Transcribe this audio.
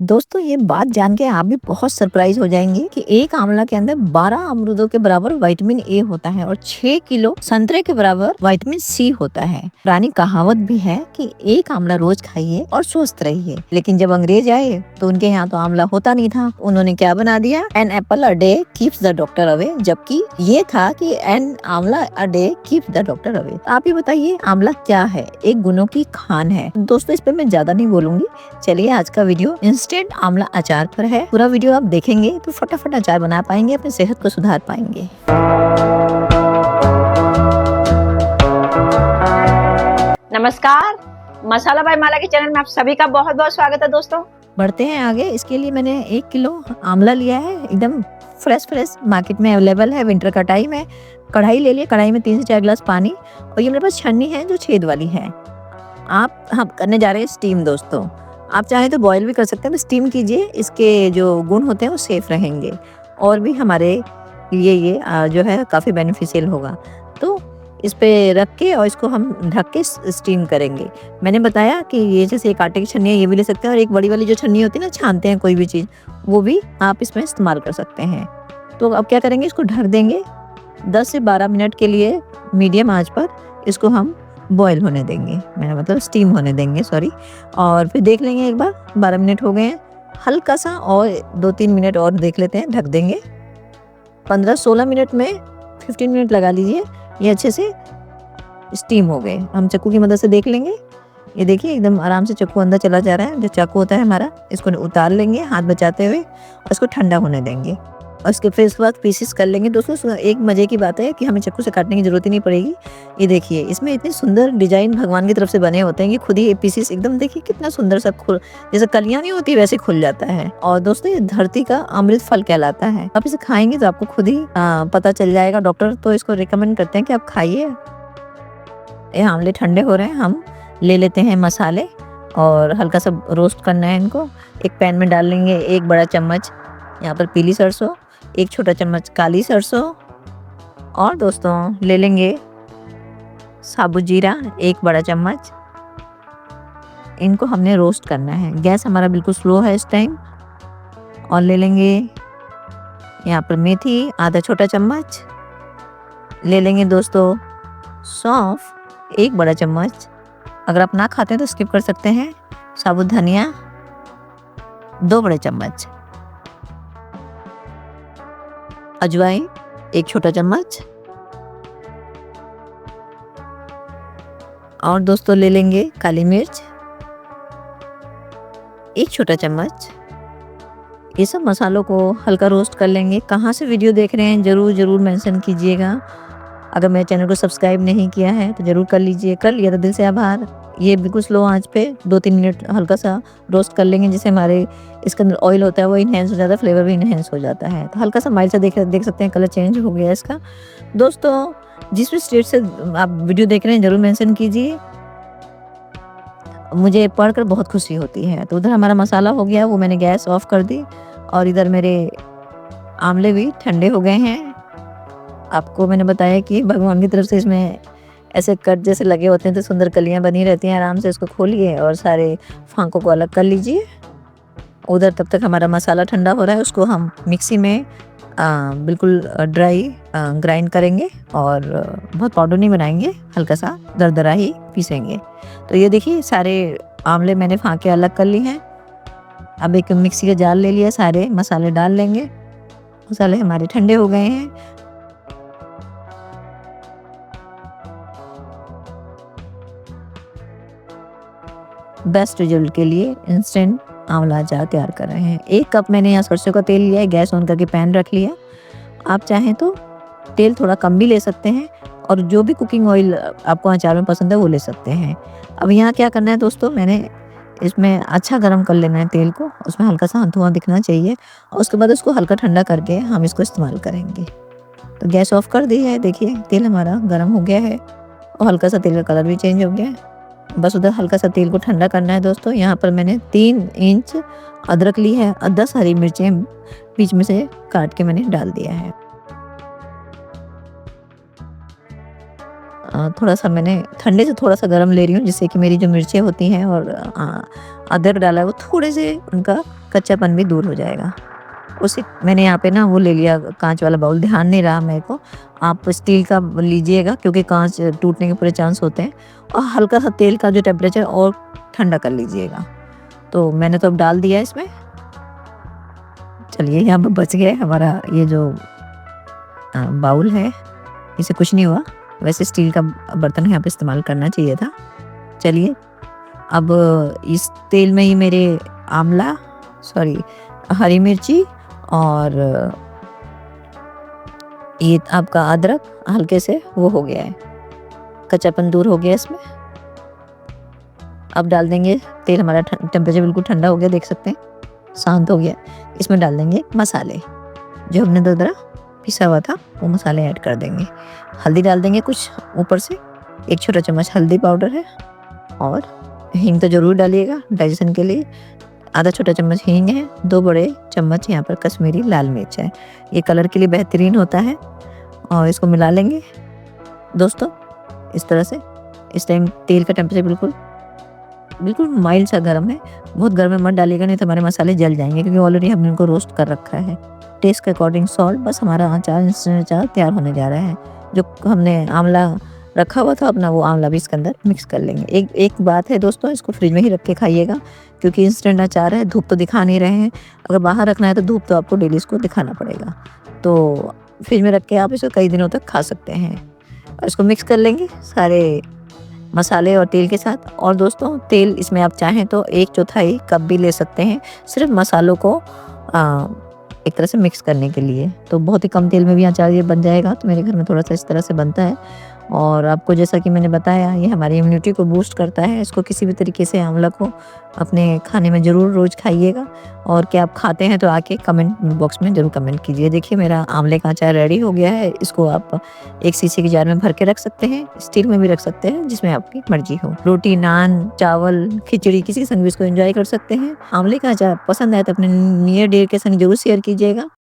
दोस्तों ये बात जान के आप भी बहुत सरप्राइज हो जाएंगे कि एक आंवला के अंदर 12 अमरूदों के बराबर विटामिन ए होता है और 6 किलो संतरे के बराबर विटामिन सी होता है। पुरानी कहावत भी है कि एक आंवला रोज खाइए और स्वस्थ रहिए। लेकिन जब अंग्रेज आए तो उनके यहाँ तो आंवला होता नहीं था। उन्होंने क्या बना दिया, an apple a day keeps the doctor away, जबकि ये था कि an amla a day keeps the doctor away. आप ही बताइए आंवला क्या है? एक गुणों की खान है। दोस्तों इस पे मैं ज्यादा नहीं बोलूंगी, चलिए आज का वीडियो इंस्टेंट आंवला अचार पर है। पूरा वीडियो आप देखेंगे तो फटाफट अचार बना पाएंगे, अपनी सेहत को सुधार पाएंगे। नमस्कार, मसाला बाय माला के चैनल में आप सभी का बहुत बहुत स्वागत है दोस्तों। बढ़ते हैं आगे। इसके लिए मैंने 1 किलो आंवला लिया है, एकदम फ्रेश मार्केट में अवेलेबल है, विंटर का टाइम है। कढ़ाई ले लिए, कढ़ाई में 3 से 4 गिलास पानी, और ये मेरे पास छन्नी है जो छेद वाली है। हम करने जा रहे हैं स्टीम। दोस्तों आप चाहें तो बॉईल भी कर सकते हैं, तो स्टीम कीजिए, इसके जो गुण होते हैं वो सेफ रहेंगे और भी हमारे लिए ये जो है काफ़ी बेनिफिशियल होगा। तो इस पे रख के और इसको हम ढक के स्टीम करेंगे। मैंने बताया कि ये जैसे एक आटे की छन्नी है, ये भी ले सकते हैं, और एक बड़ी वाली जो छन्नी होती है ना, छानते हैं कोई भी चीज़, वो भी आप इसमें इस्तेमाल कर सकते हैं। तो अब क्या करेंगे, इसको ढक देंगे 10 से 12 मिनट के लिए मीडियम आंच पर। इसको हम बॉयल होने देंगे, मैंने मतलब स्टीम होने देंगे, सॉरी। और फिर देख लेंगे एक बार 12 मिनट हो गए हैं, हल्का सा और 2-3 मिनट और देख लेते हैं, ढक देंगे। 15-16 मिनट में 15 मिनट लगा लीजिए, ये अच्छे से स्टीम हो गए। हम चाकू की मदद से देख लेंगे, ये देखिए एकदम आराम से चाकू अंदर चला जा रहा है। जो चाकू होता है हमारा, इसको उतार लेंगे हाथ बचाते हुए और इसको ठंडा होने देंगे, और इसके फिर इसके बाद पीसेस कर लेंगे। दोस्तों एक मजे की बात है कि हमें चाकू से काटने की जरूरत ही नहीं पड़ेगी। ये देखिए इसमें इतनी सुंदर डिजाइन भगवान की तरफ से बने होते हैं कि खुद ही ये पीसेस एकदम देखिए कितना सुंदर सा खुल, जैसे कलियां नहीं होती वैसे खुल जाता है। और दोस्तों ये धरती का अमृत फल कहलाता है। आप इसे खाएंगे तो आपको खुद ही पता चल जाएगा। डॉक्टर तो इसको रिकमेंड करते हैं कि आप खाइए। ये आंवले ठंडे हो रहे हैं, हम ले लेते हैं मसाले और हल्का सा रोस्ट करना है इनको। एक पैन में डाल लेंगे 1 बड़ा चम्मच यहाँ पर पीली सरसों, 1 छोटा चम्मच काली सरसों, और दोस्तों ले लेंगे साबुत जीरा 1 बड़ा चम्मच। इनको हमने रोस्ट करना है, गैस हमारा बिल्कुल स्लो है इस टाइम। और ले लेंगे यहाँ पर मेथी आधा छोटा चम्मच, ले लेंगे दोस्तों सौंफ 1 बड़ा चम्मच, अगर आप ना खाते हैं तो स्किप कर सकते हैं। साबुत धनिया 2 बड़े चम्मच, अजवाइन 1 छोटा चम्मच, और दोस्तों ले लेंगे काली मिर्च 1 छोटा चम्मच। ये सब मसालों को हल्का रोस्ट कर लेंगे। कहाँ से वीडियो देख रहे हैं जरूर मेंशन कीजिएगा। अगर मेरे चैनल को सब्सक्राइब नहीं किया है तो जरूर कर लीजिए, कर लिया तो दिल से आभार। ये बिल्कुल स्लो आंच पे 2-3 मिनट हल्का सा रोस्ट कर लेंगे, जिससे हमारे इसके अंदर ऑयल होता है वो इन्हेंस हो जाता है, फ्लेवर भी इन्हेंस हो जाता है। तो हल्का सा माइल्ड सा देख सकते हैं, कलर चेंज हो गया इसका। दोस्तों जिस भी स्टेट से आप वीडियो देख रहे हैं जरूर मेंशन कीजिए, मुझे पढ़कर बहुत खुशी होती है। तो उधर हमारा मसाला हो गया, वो मैंने गैस ऑफ कर दी, और इधर मेरे आंवले भी ठंडे हो गए हैं। आपको मैंने बताया कि भगवान की तरफ से इसमें ऐसे कट जैसे लगे होते हैं तो सुंदर कलियां बनी रहती हैं। आराम से इसको खोलिए और सारे फांकों को अलग कर लीजिए। उधर तब तक हमारा मसाला ठंडा हो रहा है, उसको हम मिक्सी में बिल्कुल ड्राई ग्राइंड करेंगे, और बहुत पाउडर नहीं बनाएंगे, हल्का सा दरदरा ही पीसेंगे। तो ये देखिए सारे आंवले मैंने फांके अलग कर ली हैं। अब एक मिक्सी का जार ले लिया, सारे मसाले डाल लेंगे। मसाले हमारे ठंडे हो गए हैं। बेस्ट रिजल्ट के लिए इंस्टेंट आंवला अचार तैयार कर रहे हैं। 1 कप मैंने यहाँ सरसों का तेल लिया है, गैस ऑन करके पैन रख लिया। आप चाहें तो तेल थोड़ा कम भी ले सकते हैं, और जो भी कुकिंग ऑयल आपको अचार में पसंद है वो ले सकते हैं। अब यहाँ क्या करना है दोस्तों, मैंने इसमें अच्छा गर्म कर लेना है तेल को, उसमें हल्का सा धुआं दिखना चाहिए, और उसके बाद उसको हल्का ठंडा करके हम इसको इस्तेमाल करेंगे। तो गैस ऑफ कर दी है, देखिए तेल हमारा गर्म हो गया है, और हल्का सा तेल का कलर भी चेंज हो गया है। बस उधर हल्का सा तेल को ठंडा करना है दोस्तों। यहाँ पर मैंने 3 इंच अदरक ली है और 10 हरी मिर्चें बीच में से काट के मैंने डाल दिया है। थोड़ा-सा मैंने ठंडे से थोड़ा-सा गरम ले रही हूँ, जिससे कि मेरी जो मिर्चें होती हैं और अदरक डाला है वो थोड़े से उनका कच्चापन भी दूर हो जाएगा। उसी मैंने यहाँ पे ना वो ले लिया काँच वाला बाउल, ध्यान नहीं रहा मेरे को। आप स्टील का लीजिएगा क्योंकि काँच टूटने के पूरे चांस होते हैं, और हल्का-सा तेल का जो टेम्परेचर और ठंडा कर लीजिएगा। तो मैंने तो अब डाल दिया है इसमें। चलिए यहाँ पे बच गया है हमारा ये जो बाउल है, इसे कुछ नहीं हुआ। वैसे स्टील का बर्तन यहाँ पे इस्तेमाल करना चाहिए था। चलिए अब इस तेल में ही मेरे हरी मिर्ची और ये आपका अदरक हल्के से वो हो गया है, कच्चापन दूर हो गया इसमें। अब डाल देंगे तेल, हमारा टेम्परेचर बिल्कुल ठंडा हो गया, देख सकते हैं, शांत हो गया। इसमें डाल देंगे मसाले जो हमने दरदरा पिसा हुआ था, वो मसाले ऐड कर देंगे। हल्दी डाल देंगे कुछ ऊपर से, 1 छोटा चम्मच हल्दी पाउडर है, और हींग तो ज़रूर डालिएगा डाइजेशन के लिए। आधा छोटा चम्मच हींग है, 2 बड़े चम्मच यहाँ पर कश्मीरी लाल मिर्च है, ये कलर के लिए बेहतरीन होता है। और इसको मिला लेंगे दोस्तों इस तरह से। इस टाइम तेल का टेम्परेचर बिल्कुल माइल्ड सा गर्म है, बहुत गर्म में मत डालिएगा, नहीं तो हमारे मसाले जल जाएंगे, क्योंकि ऑलरेडी हमने इनको रोस्ट कर रखा है। टेस्ट के अकॉर्डिंग सॉल्ट, बस हमारा इंस्टेंट अचार तैयार होने जा रहा है। जो हमने आंवला रखा हुआ था अपना, वो आंवला भी इसके अंदर मिक्स कर लेंगे। एक बात है दोस्तों, इसको फ्रिज में ही रख के खाइएगा, क्योंकि इंस्टेंट अचार है, धूप तो दिखा नहीं रहे हैं। अगर बाहर रखना है तो धूप तो आपको डेली इसको दिखाना पड़ेगा। तो फ्रिज में रख के आप इसको कई दिनों तक खा सकते हैं। और इसको मिक्स कर लेंगे सारे मसाले और तेल के साथ। और दोस्तों तेल इसमें आप चाहें तो 1/4 कप भी ले सकते हैं, सिर्फ मसालों को एक तरह से मिक्स करने के लिए। तो बहुत ही कम तेल में भी अचार ये बन जाएगा। तो मेरे घर में थोड़ा सा इस तरह से बनता है। और आपको जैसा कि मैंने बताया, ये हमारी इम्यूनिटी को बूस्ट करता है। इसको किसी भी तरीके से आंवला को अपने खाने में ज़रूर रोज़ खाइएगा। और क्या आप खाते हैं तो आके कमेंट बॉक्स में ज़रूर कमेंट कीजिए। देखिए मेरा आंवले का अचार रेडी हो गया है। इसको आप एक शीशे के जार में भर के रख सकते हैं, स्टील में भी रख सकते हैं, जिसमें आपकी मर्जी हो। रोटी, नान, चावल, खिचड़ी, किसी के संग भी इसको एंजॉय कर सकते हैं। आंवले का अचार पसंद आए तो अपने नियर डियर के संग जरूर शेयर कीजिएगा।